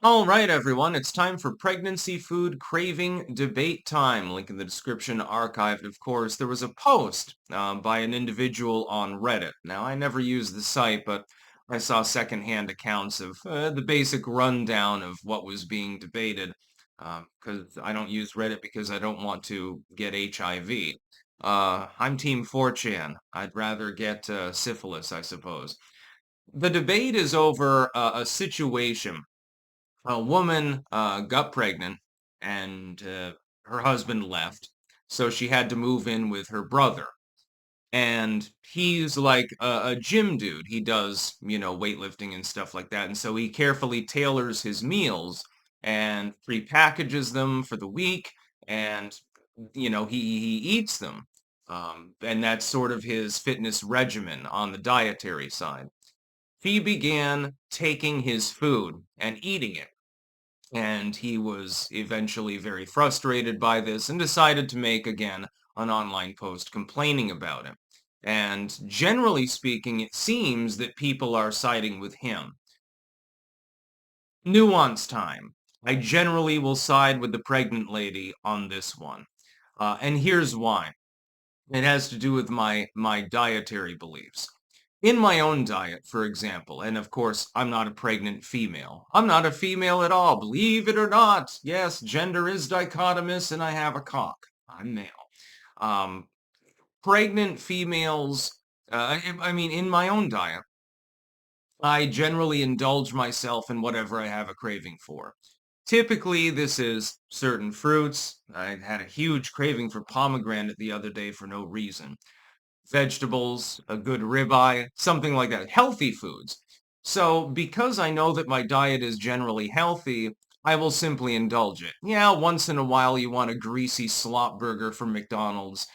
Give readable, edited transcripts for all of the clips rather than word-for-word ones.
All right, everyone, it's time for pregnancy food craving debate time. Link in the description, archived, of course. There was a post by an individual on Reddit. Now, I never use the site, but I saw secondhand accounts of the basic rundown of what was being debated because I don't use Reddit because I don't want to get HIV. I'm Team 4chan. I'd rather get syphilis, I suppose. The debate is over a situation. A woman got pregnant and her husband left. So she had to move in with her brother. And he's like a gym dude. He does, weightlifting and stuff like that. And so he carefully tailors his meals and prepackages them for the week. And, he eats them. And that's sort of his fitness regimen on the dietary side. He began taking his food and eating it, and he was eventually very frustrated by this and decided to make again an online post complaining about it. And generally speaking, it seems that people are siding with him. Nuance time. I generally will side with the pregnant lady on this one. And here's why. It has to do with my dietary beliefs. In my own diet, for example, and of course, I'm not a pregnant female. I'm not a female at all, believe it or not. Yes, gender is dichotomous and I have a cock. I'm male. Um, Pregnant females, I mean, in my own diet, I generally indulge myself in whatever I have a craving for. Typically, this is certain fruits. I had a huge craving for pomegranate the other day for no reason. Vegetables, a good ribeye, something like that. Healthy foods. So because I know that my diet is generally healthy, I will simply indulge it. Yeah, once in a while you want a greasy slop burger from McDonald's,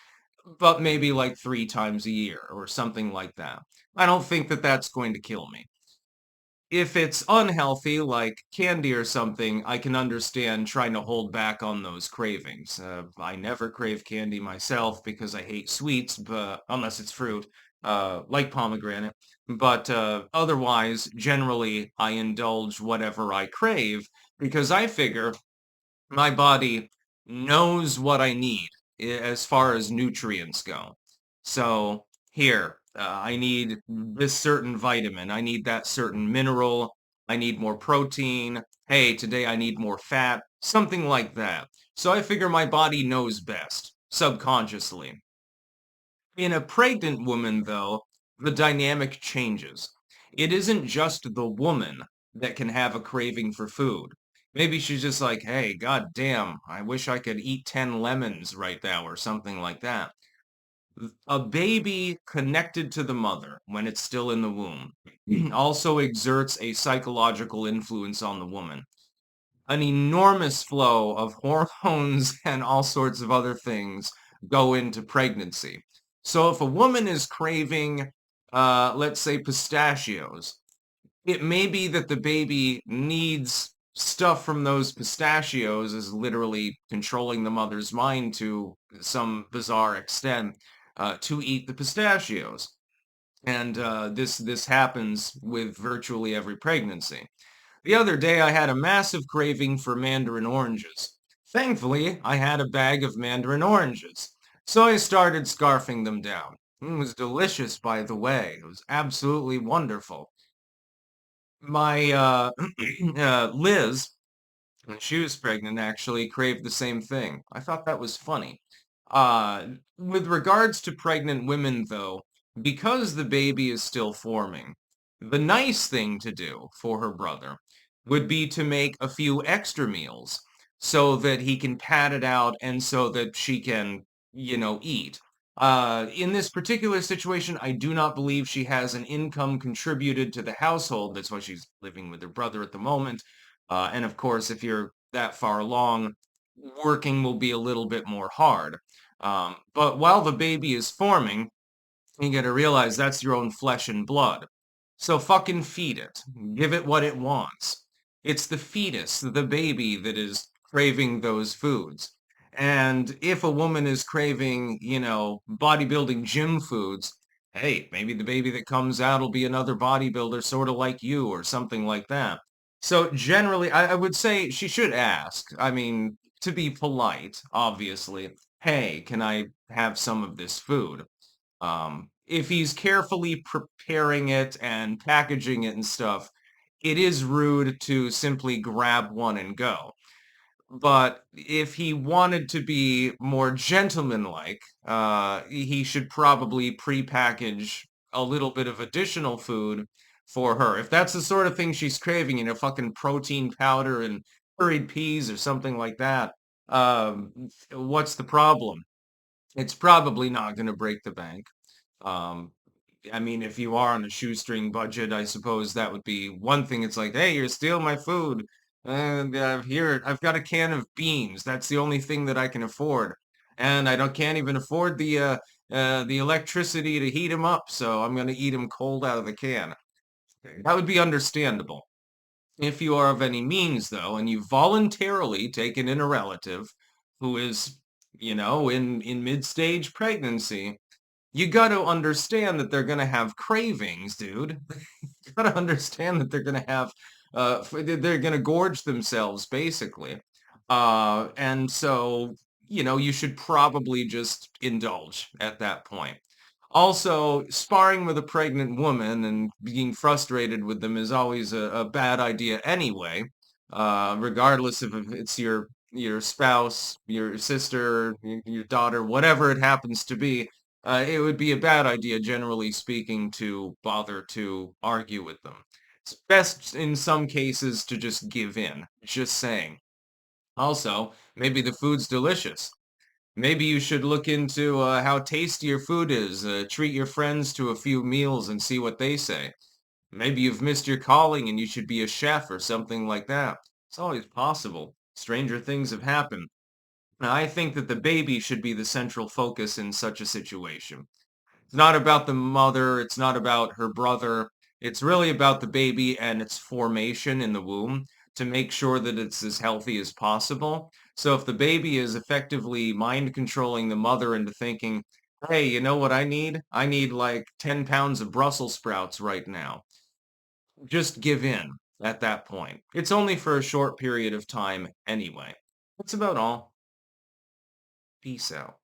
but maybe like 3 times a year or something like that. I don't think that that's going to kill me. If it's unhealthy, like candy or something, I can understand trying to hold back on those cravings. I never crave candy myself because I hate sweets, but unless it's fruit, like pomegranate. But otherwise, generally, I indulge whatever I crave because I figure my body knows what I need as far as nutrients go. So here, I need this certain vitamin. I need that certain mineral. I need more protein. Hey, today I need more fat, something like that. So I figure my body knows best, subconsciously. In a pregnant woman, though, the dynamic changes. It isn't just the woman that can have a craving for food. Maybe she's just like, hey, god damn, I wish I could eat 10 lemons right now or something like that. A baby connected to the mother when it's still in the womb also exerts a psychological influence on the woman. An enormous flow of hormones and all sorts of other things go into pregnancy. So if a woman is craving, let's say, pistachios, it may be that the baby needs stuff from those pistachios is literally controlling the mother's mind to some bizarre extent to eat the pistachios. And this happens with virtually every pregnancy. The other day, I had a massive craving for mandarin oranges. Thankfully, I had a bag of mandarin oranges. So I started scarfing them down. It was delicious, by the way. It was absolutely wonderful. My Liz, when she was pregnant, actually craved the same thing. I thought that was funny. With regards to pregnant women, though, because the baby is still forming, the nice thing to do for her brother would be to make a few extra meals so that he can pad it out and so that she can, eat. In this particular situation, I do not believe she has an income contributed to the household. That's why she's living with her brother at the moment. And of course, if you're that far along, working will be a little bit more hard. But while the baby is forming, you gotta realize that's your own flesh and blood. So fucking feed it. Give it what it wants. It's the fetus, the baby, that is craving those foods. And if a woman is craving, bodybuilding gym foods, hey, maybe the baby that comes out will be another bodybuilder, sort of like you, or something like that. So generally, I would say she should ask. I mean, to be polite, obviously. Hey, can I have some of this food? If he's carefully preparing it and packaging it and stuff, it is rude to simply grab one and go. But if he wanted to be more gentlemanlike, he should probably prepackage a little bit of additional food for her. If that's the sort of thing she's craving, fucking protein powder and curried peas or something like that, what's the problem? It's probably not going to break the bank. Um, I mean, if you are on a shoestring budget, I suppose that would be one thing. It's like, hey, you're stealing my food. And here, I've got a can of beans. That's the only thing that I can afford. And I don't can't even afford the electricity to heat them up, so I'm gonna eat them cold out of the can. That would be understandable. If you are of any means, though, and you've voluntarily taken in a relative who is, in mid-stage pregnancy, you got to understand that they're going to have cravings, dude. You got to understand that they're going to have they're going to gorge themselves basically. And so, you should probably just indulge at that point. Also, sparring with a pregnant woman and being frustrated with them is always a bad idea anyway, regardless if it's your spouse, your sister, your daughter, whatever it happens to be. It would be a bad idea, generally speaking, to bother to argue with them. It's best in some cases to just give in. Just saying. Also, maybe the food's delicious. Maybe you should look into how tasty your food is. Treat your friends to a few meals and see what they say. Maybe you've missed your calling and you should be a chef or something like that. It's always possible. Stranger things have happened. Now, I think that the baby should be the central focus in such a situation. It's not about the mother, it's not about her brother. It's really about the baby and its formation in the womb to make sure that it's as healthy as possible. So if the baby is effectively mind controlling the mother into thinking, hey, you know what I need? I need like 10 pounds of Brussels sprouts right now. Just give in at that point. It's only for a short period of time anyway. That's about all. Peace out.